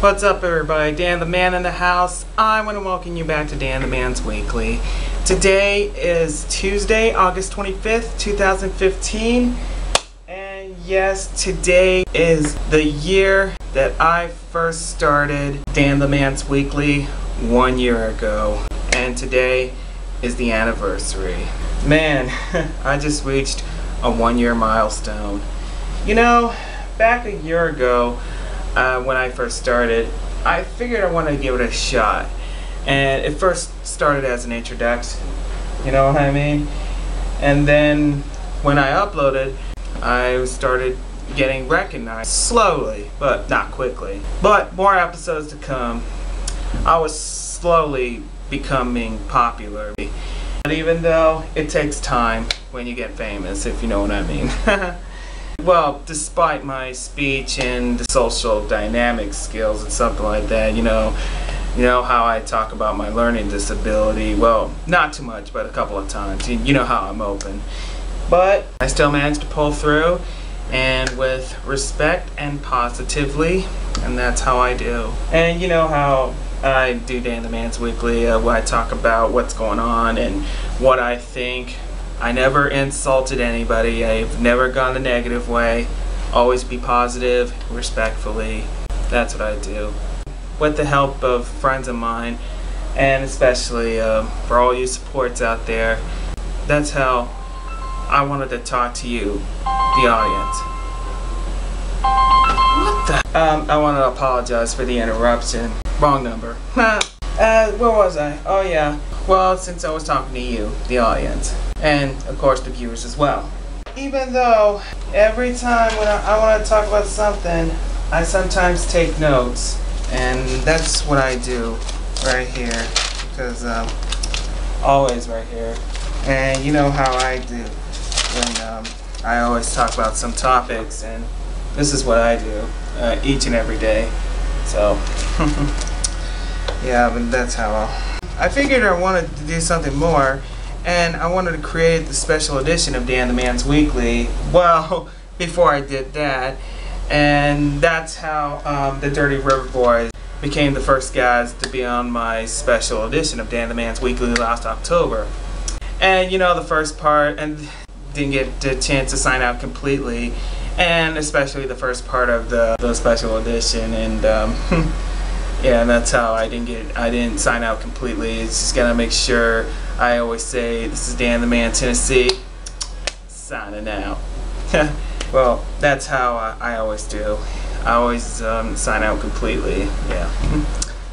What's up, everybody? Dan the Man in the house. I want to welcome you back to Dan the Man's Weekly. Today is Tuesday, August 25th, 2015. And yes, today is the year that I first started Dan the Man's Weekly 1 year ago. And today is the anniversary. Man, I just reached a 1 year milestone. You know, back a year ago, when I first started, I figured I wanted to give it a shot. And it first started as an introduction, you know what I mean? And then when I uploaded, I started getting recognized slowly, but not quickly. But more episodes to come. I was slowly becoming popular. But even though it takes time when you get famous, if you know what I mean. Well, despite my speech and the social dynamic skills and something like that, you know how I talk about my learning disability. Well, not too much, but a couple of times. You know how I'm open. But I still managed to pull through, and with respect and positively, and that's how I do. And you know how I do Dan the Man's Weekly, where I talk about what's going on and what I think. I never insulted anybody. I've never gone the negative way. Always be positive, respectfully. That's what I do. With the help of friends of mine, and especially for all you supports out there, that's how I wanted to talk to you, the audience. What the? I want to apologize for the interruption. Wrong number. Where was I? Oh yeah. Well, since I was talking to you, the audience, and of course the viewers as well. Even though every time when I want to talk about something, I sometimes take notes, and that's what I do right here, because always right here. And you know how I do when I always talk about some topics, and this is what I do each and every day. So yeah, but that's how I figured I wanted to do something more, and I wanted to create the special edition of Dan the Man's Weekly. Well, before I did that, and that's how the Dirty River Boys became the first guys to be on my special edition of Dan the Man's Weekly last October. And you know, the first part, and didn't get the chance to sign out completely, and especially the first part of the special edition, and yeah, and that's how I didn't sign out completely. It's just gotta make sure I always say, this is Dan the Man, Tennessee, signing out. Well, that's how I always do. I always sign out completely, yeah.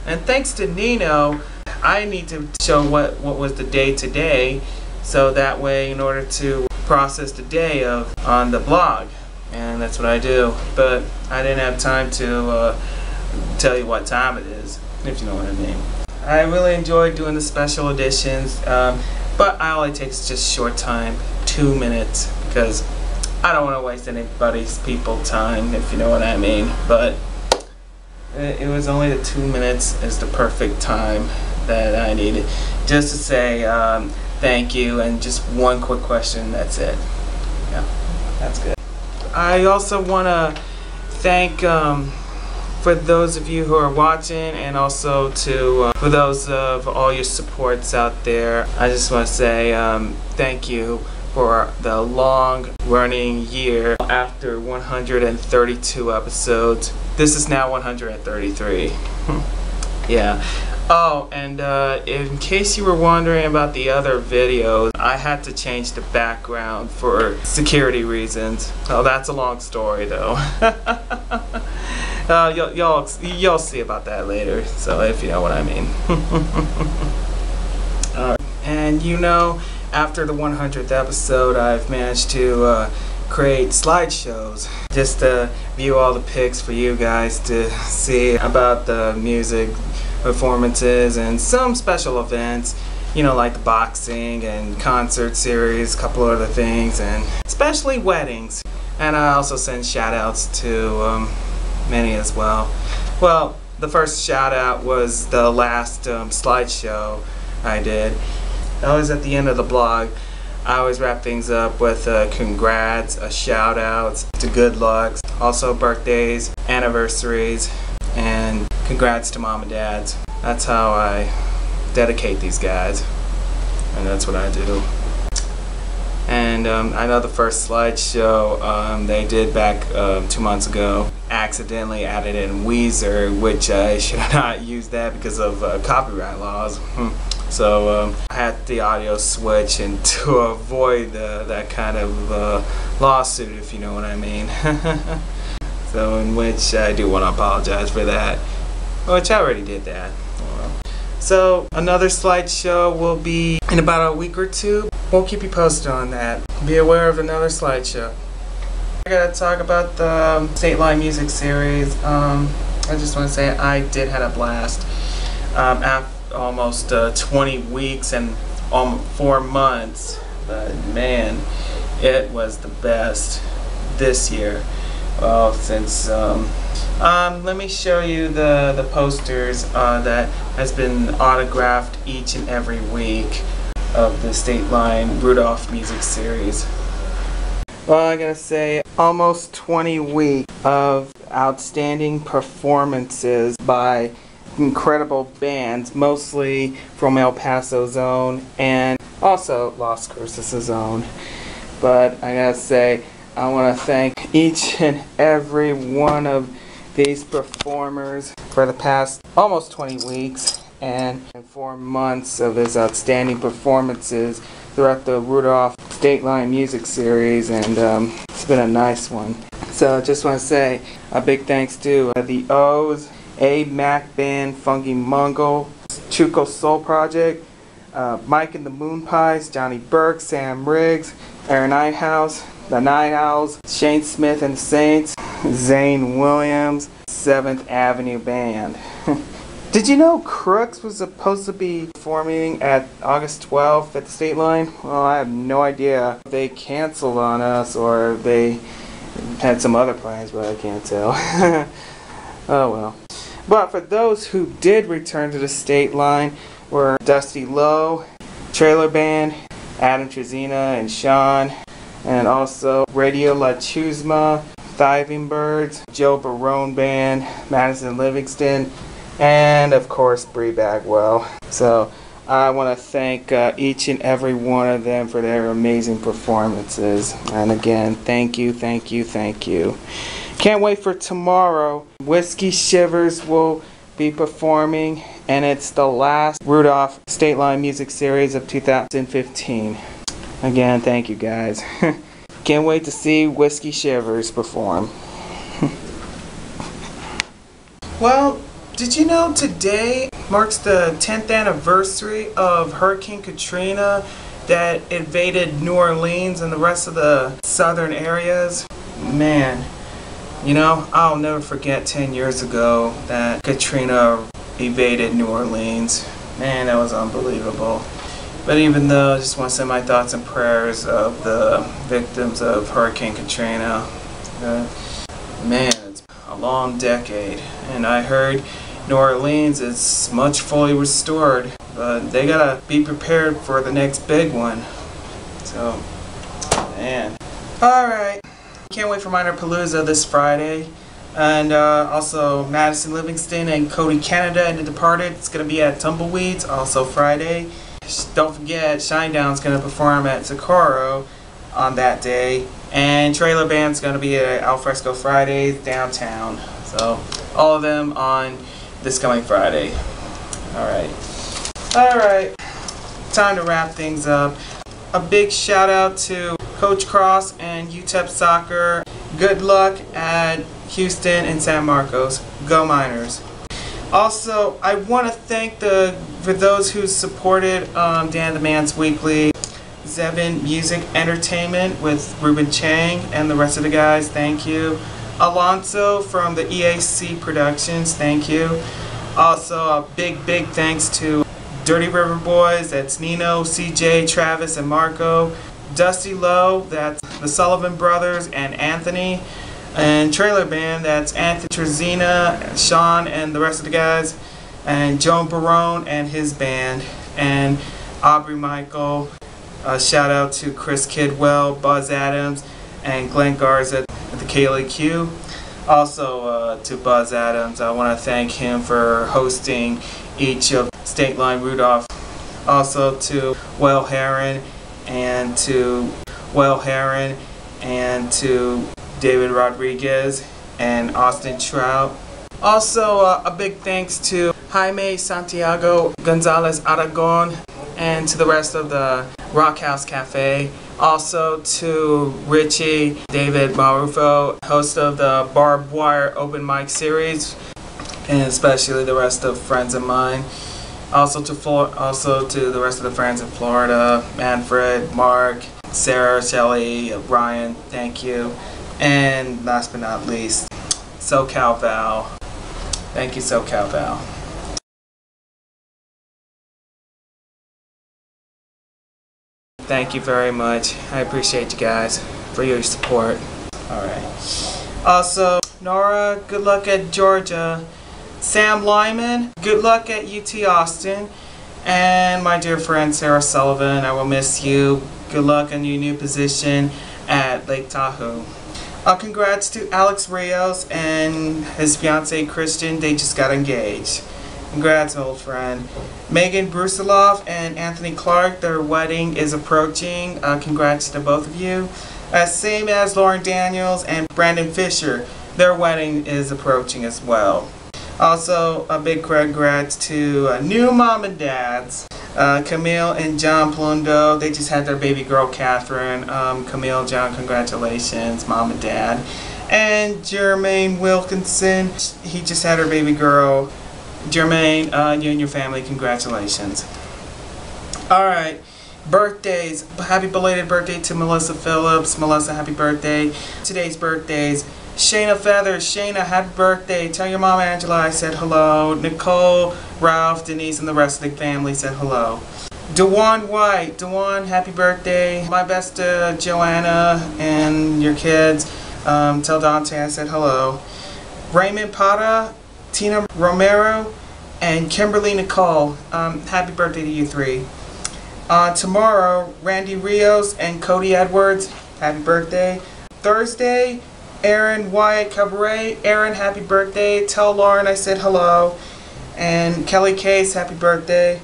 And thanks to Nino, I need to show what was the day today, so that way, in order to process the day on the blog, and that's what I do. But I didn't have time to tell you what time it is, if you know what I mean. I really enjoyed doing the special editions, but I only takes just short time, 2 minutes, because I don't want to waste anybody's time, if you know what I mean. But it was only the 2 minutes is the perfect time that I needed, just to say thank you, and just one quick question, that's it. Yeah, that's good. I also want to thank for those of you who are watching, and also for those of all your supports out there. I just want to say thank you for the long running year. After 132 episodes, this is now 133. Yeah. Oh, and in case you were wondering about the other videos, I had to change the background for security reasons. Oh, that's a long story though. You'll see about that later, so if you know what I mean. And you know, after the 100th episode, I've managed to create slideshows just to view all the pics for you guys to see about the music performances and some special events, you know, like the boxing and concert series, a couple other things, and especially weddings. And I also send shout outs to many as well. Well, the first shout out was the last slideshow I did. That was at the end of the blog. I always wrap things up with congrats, shout outs, to good lucks, also birthdays, anniversaries, and congrats to mom and dads. That's how I dedicate these guys, and that's what I do. And I know the first slideshow they did back 2 months ago accidentally added in Weezer, which I should not use that because of copyright laws. So I had the audio switch, and to avoid that kind of lawsuit, if you know what I mean. So in which I do want to apologize for that, which I already did that. So another slideshow will be in about a week or two. We'll keep you posted on that. Be aware of another slideshow. I gotta talk about the State Line Music Series. I just want to say I did have a blast. After almost 20 weeks and 4 months, but man, it was the best this year. Well, since let me show you the posters that has been autographed each and every week of the State Line Rudolph Music Series. Well, I gotta say, almost 20 weeks of outstanding performances by incredible bands, mostly from El Paso zone and also Las Cruces zone. But I gotta say, I want to thank each and every one of these performers for the past almost 20 weeks and 4 months of his outstanding performances throughout the Rudolph State Line Music Series, and it's been a nice one. So I just want to say a big thanks to the O's, Abe Mac Band, Funky Mungo, Chuco Soul Project, Mike and the Moon Pies, Johnny Burke, Sam Riggs, Aaron Nighhouse, the Night Owls, Shane Smith and the Saints, Zane Williams, 7th Avenue Band. Did you know Crooks was supposed to be performing at August 12th at the State Line? Well, I have no idea if they canceled on us or if they had some other plans, but I can't tell. Oh well. But for those who did return to the State Line were Dusty Lowe, Trailer Band, Adam Trezina and Sean, and also Radio La Chusma, Thriving Birds, Joe Barone Band, Maddison Livingston, and of course Bree Bagwell. So I want to thank each and every one of them for their amazing performances. And again, thank you, thank you, thank you. Can't wait for tomorrow. Whiskey Shivers will be performing, and it's the last Rudolph State Line Music Series of 2015. Again, thank you guys. Can't wait to see Whiskey Shivers perform. Well, did you know today marks the 10th anniversary of Hurricane Katrina that invaded New Orleans and the rest of the southern areas? Man, you know, I'll never forget 10 years ago that Katrina invaded New Orleans. Man, that was unbelievable. But even though, I just want to send my thoughts and prayers of the victims of Hurricane Katrina. Man, it's a long decade, and I heard New Orleans is much fully restored, but they gotta be prepared for the next big one. So, man. Alright, can't wait for Minerpalooza this Friday. And also Maddison, Livingston, and Cody, Canada, and The Departed. It's gonna be at Tumbleweeds, also Friday. Don't forget, Shinedown's going to perform at Socorro on that day. And Trailer Band's going to be at Alfresco Fridays downtown. So, all of them on this coming Friday. Alright. Alright. Time to wrap things up. A big shout out to Coach Cross and UTEP Soccer. Good luck at Houston and San Marcos. Go Miners. Also, I want to thank for those who supported Dan the Man's Weekly, Zeven Music Entertainment with Ruben Chang and the rest of the guys, thank you. Alonso from the EAC Productions, thank you. Also, a big thanks to Dirty River Boys, that's Nino, CJ, Travis, and Marco. Dusty Lowe, that's the Sullivan Brothers and Anthony. And Trailer Band, that's Anthony Trezina, Sean, and the rest of the guys. And Joe Barone and his band. And Aubrey Michael. Shout out to Chris Kidwell, Buzz Adams, and Glenn Garza at the KLAQ. Also to Buzz Adams, I want to thank him for hosting each of State Line Rudolph. Also to Will Heron and to David Rodriguez and Austin Trout. Also a big thanks to Jaime Santiago Gonzalez Aragon and to the rest of the Rock House Cafe. Also to Richie David Marufo, host of the Barbed Wire Open Mic Series, and especially the rest of friends of mine. Also to the rest of the friends in Florida, Manfred, Mark, Sarah, Shelley, Ryan, thank you. And last but not least, SoCal Val. Thank you, SoCal Val. Thank you very much. I appreciate you guys for your support. Alright. Also, Nora, good luck at Georgia. Sam Lyman, good luck at UT Austin. And my dear friend Sarah Sullivan, I will miss you. Good luck in your new position at Lake Tahoe. Congrats to Alex Rios and his fiancee Christian. They just got engaged. Congrats, old friend. Megan Brusiloff and Anthony Clark, their wedding is approaching. Congrats to both of you. Same as Lauren Daniels and Brandon Fisher. Their wedding is approaching as well. Also, a big congrats to new mom and dads. Camille and John Plundo, they just had their baby girl Catherine. Camille, John, congratulations, mom and dad. And Jermaine Wilkinson, he just had her baby girl. Jermaine, you and your family, congratulations. Alright, birthdays. Happy belated birthday to Melissa Phillips. Melissa, happy birthday. Today's birthdays. Shayna Feathers. Shayna, happy birthday. Tell your mom Angela I said hello. Nicole, Ralph, Denise, and the rest of the family said hello. Dewan White. Dewan, happy birthday. My best to Joanna and your kids. Tell Dante I said hello. Raymond Pata, Tina Romero, and Kimberly Nicole. Happy birthday to you three. Tomorrow, Randy Rios and Cody Edwards. Happy birthday. Thursday, Aaron Wyatt Cabaret. Aaron, happy birthday. Tell Lauren I said hello. And Kelly Case, happy birthday.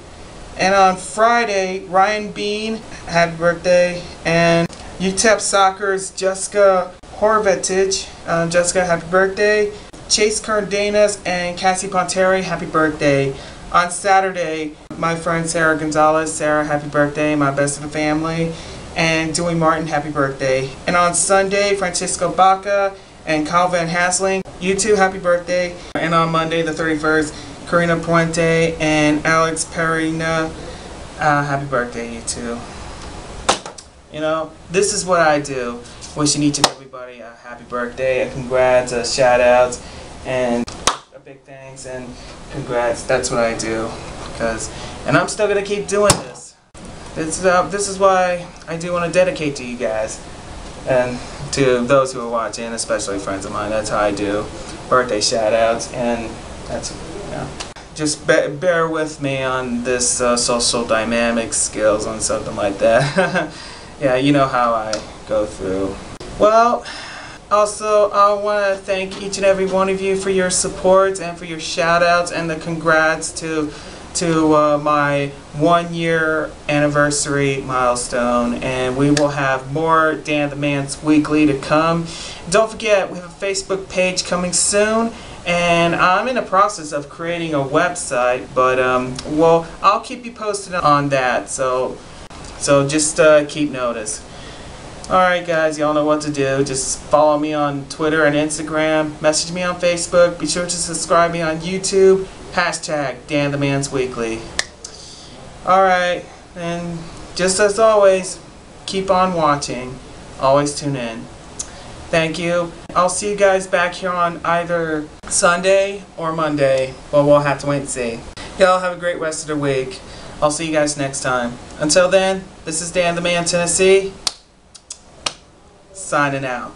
And on Friday, Ryan Bean, happy birthday. And UTEP Soccer's Jessica Horvatich. Jessica, happy birthday. Chase Cardenas and Cassie Ponteri, happy birthday. On Saturday, my friend Sarah Gonzalez. Sarah, happy birthday. My best of the family. And Dewey Martin, happy birthday. And on Sunday, Francisco Baca and Kyle Van Hasling, you two, happy birthday. And on Monday, the 31st, Karina Puente and Alex Perina, happy birthday, you two. You know, this is what I do. Wishing each and everybody a happy birthday, a congrats, a shout outs, and a big thanks and congrats. That's what I do. And I'm still going to keep doing this. This is why I do want to dedicate to you guys and to those who are watching, especially friends of mine. That's how I do birthday shout-outs, and that's, you know, just bear with me on this social dynamic skills and something like that. Yeah, you know how I go through. Well, also I want to thank each and every one of you for your support and for your shout-outs and the congrats to my 1-year anniversary milestone, and we will have more Dan the Man's Weekly to come. Don't forget, we have a Facebook page coming soon, and I'm in the process of creating a website, but well, I'll keep you posted on that, so just keep notice. Alright guys, y'all know what to do. Just follow me on Twitter and Instagram, message me on Facebook, be sure to subscribe me on YouTube. Hashtag Dan the Man's Weekly. Alright, and just as always, keep on watching. Always tune in. Thank you. I'll see you guys back here on either Sunday or Monday. Well, we'll have to wait and see. Y'all have a great rest of the week. I'll see you guys next time. Until then, this is Dan the Man, Tennessee, signing out.